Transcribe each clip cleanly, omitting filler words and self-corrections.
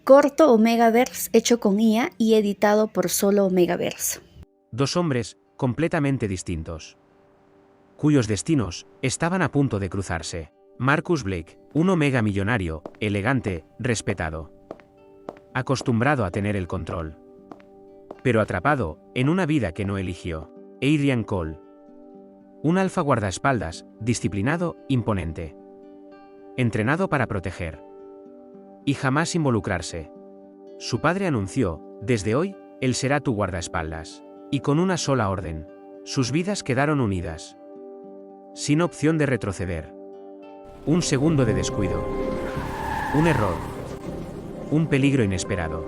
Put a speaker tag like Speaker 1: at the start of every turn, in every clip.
Speaker 1: corto Omegaverse hecho con IA y editado por solo Omegaverse.
Speaker 2: Dos hombres completamente distintos, cuyos destinos estaban a punto de cruzarse. Marcus Blake, un omega millonario, elegante, respetado, acostumbrado a tener el control, pero atrapado en una vida que no eligió. Adrian Cole, un alfa guardaespaldas, disciplinado, imponente, entrenado para proteger y jamás involucrarse. Su padre anunció: desde hoy, él será tu guardaespaldas. Y con una sola orden, sus vidas quedaron unidas, sin opción de retroceder. Un segundo de descuido, un error, un peligro inesperado.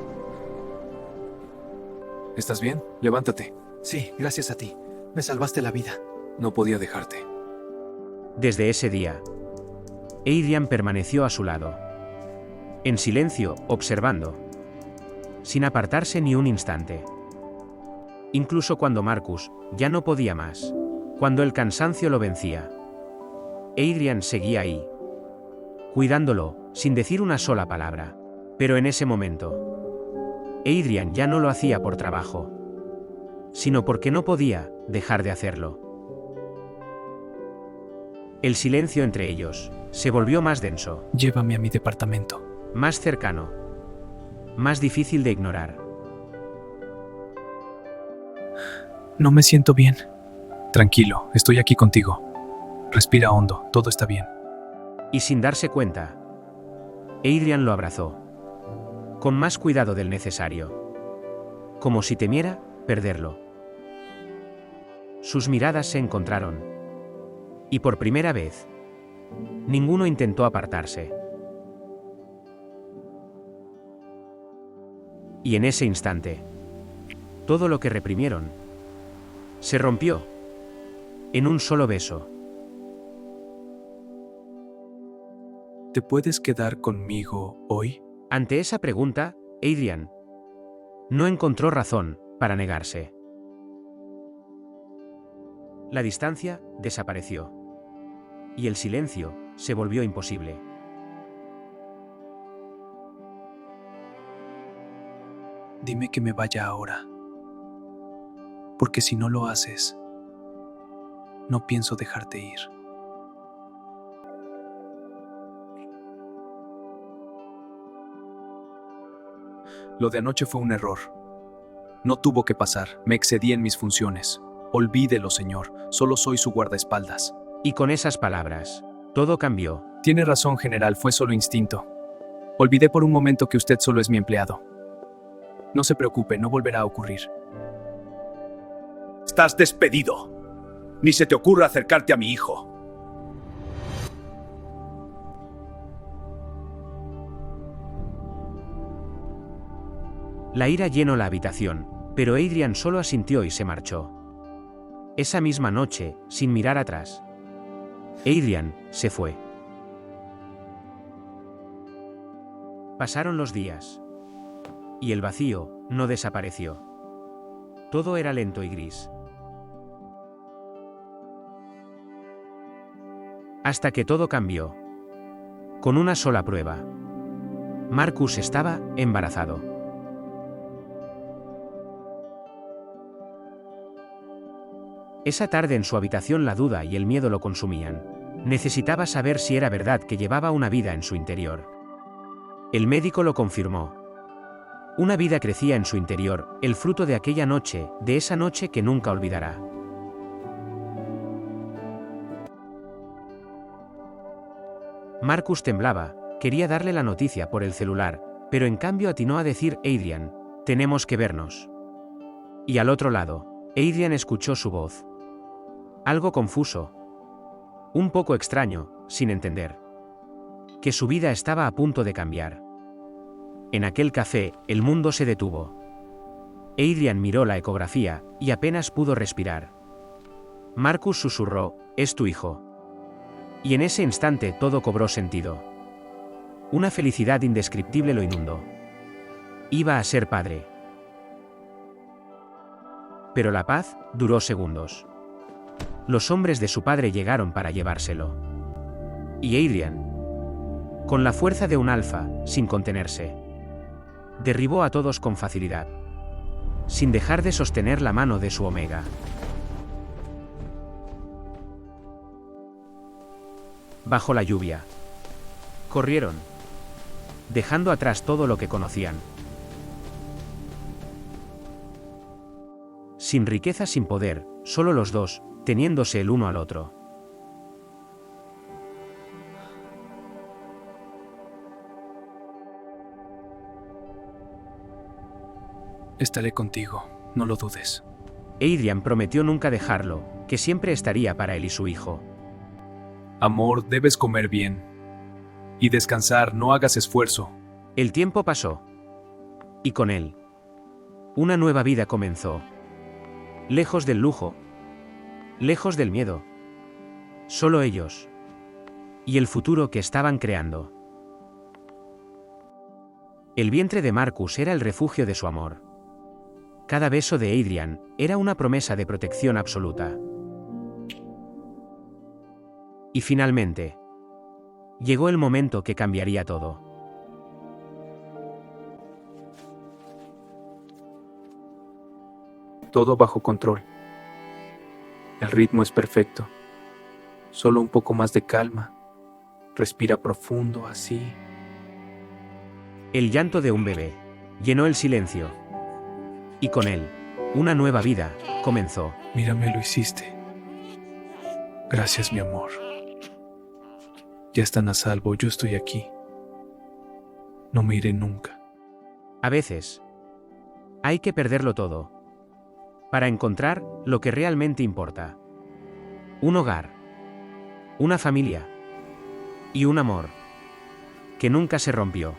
Speaker 3: ¿Estás bien? Levántate.
Speaker 4: Sí, gracias a ti. Me salvaste la vida.
Speaker 3: No podía dejarte.
Speaker 2: Desde ese día, Adrian permaneció a su lado, en silencio, observando, sin apartarse ni un instante. Incluso cuando Marcus ya no podía más, cuando el cansancio lo vencía, Adrian seguía ahí, cuidándolo, sin decir una sola palabra. Pero en ese momento, Adrian ya no lo hacía por trabajo, sino porque no podía dejar de hacerlo. El silencio entre ellos se volvió más denso,
Speaker 4: Llévame a mi departamento.
Speaker 2: más cercano, más difícil de ignorar.
Speaker 4: No me siento bien. Tranquilo, estoy aquí contigo. Respira hondo, todo está bien.
Speaker 2: Y sin darse cuenta, Adrian lo abrazó, con más cuidado del necesario, como si temiera perderlo. Sus miradas se encontraron, y por primera vez, ninguno intentó apartarse. Y en ese instante, todo lo que reprimieron se rompió en un solo beso.
Speaker 4: ¿Te puedes quedar conmigo hoy?
Speaker 2: Ante esa pregunta, Adrian no encontró razón para negarse. La distancia desapareció, y el silencio se volvió imposible.
Speaker 4: Dime que me vaya ahora. Porque si no lo haces, no pienso dejarte ir. Lo de anoche fue un error. No tuvo que pasar. Me excedí en mis funciones. Olvídelo, señor. Solo soy su guardaespaldas.
Speaker 2: Y con esas palabras, todo cambió.
Speaker 4: Tiene razón, general. Fue solo instinto. Olvidé por un momento que usted solo es mi empleado. No se preocupe, no volverá a ocurrir.
Speaker 5: Estás despedido. Ni se te ocurra acercarte a mi hijo.
Speaker 2: La ira llenó la habitación, pero Adrian solo asintió y se marchó. Esa misma noche, sin mirar atrás, Adrian se fue. Pasaron los días, y el vacío no desapareció. Todo era lento y gris. Hasta que todo cambió. Con una sola prueba. Marcus estaba embarazado. Esa tarde en su habitación la duda y el miedo lo consumían. Necesitaba saber si era verdad que llevaba una vida en su interior. El médico lo confirmó. Una vida crecía en su interior, el fruto de aquella noche, de esa noche que nunca olvidará. Marcus temblaba, quería darle la noticia por el celular, pero en cambio atinó a decir: Adrian, tenemos que vernos. Y al otro lado, Adrian escuchó su voz. Algo confuso. Un poco extraño, sin entender. Que su vida estaba a punto de cambiar. En aquel café, el mundo se detuvo. Adrian miró la ecografía, y apenas pudo respirar. Marcus susurró: es tu hijo. Y en ese instante todo cobró sentido. Una felicidad indescriptible lo inundó. Iba a ser padre. Pero la paz duró segundos. Los hombres de su padre llegaron para llevárselo. Y Adrian, con la fuerza de un alfa, sin contenerse, derribó a todos con facilidad, sin dejar de sostener la mano de su Omega. Bajo la lluvia, corrieron, dejando atrás todo lo que conocían. Sin riqueza, sin poder, solo los dos, teniéndose el uno al otro.
Speaker 4: Estaré contigo, no lo dudes.
Speaker 2: Adrian prometió nunca dejarlo, que siempre estaría para él y su hijo.
Speaker 4: Amor, debes comer bien. Y descansar, no hagas esfuerzo.
Speaker 2: El tiempo pasó. Y con él, una nueva vida comenzó. Lejos del lujo. Lejos del miedo. Solo ellos. Y el futuro que estaban creando. El vientre de Marcus era el refugio de su amor. Cada beso de Adrian era una promesa de protección absoluta. Y finalmente, llegó el momento que cambiaría todo.
Speaker 3: Todo bajo control. El ritmo es perfecto. Solo un poco más de calma. Respira profundo, así.
Speaker 2: El llanto de un bebé llenó el silencio. Y con él, una nueva vida comenzó.
Speaker 3: Mírame, lo hiciste. Gracias, mi amor. Ya están a salvo, yo estoy aquí. No me iré nunca.
Speaker 2: A veces, hay que perderlo todo para encontrar lo que realmente importa. Un hogar, una familia y un amor que nunca se rompió.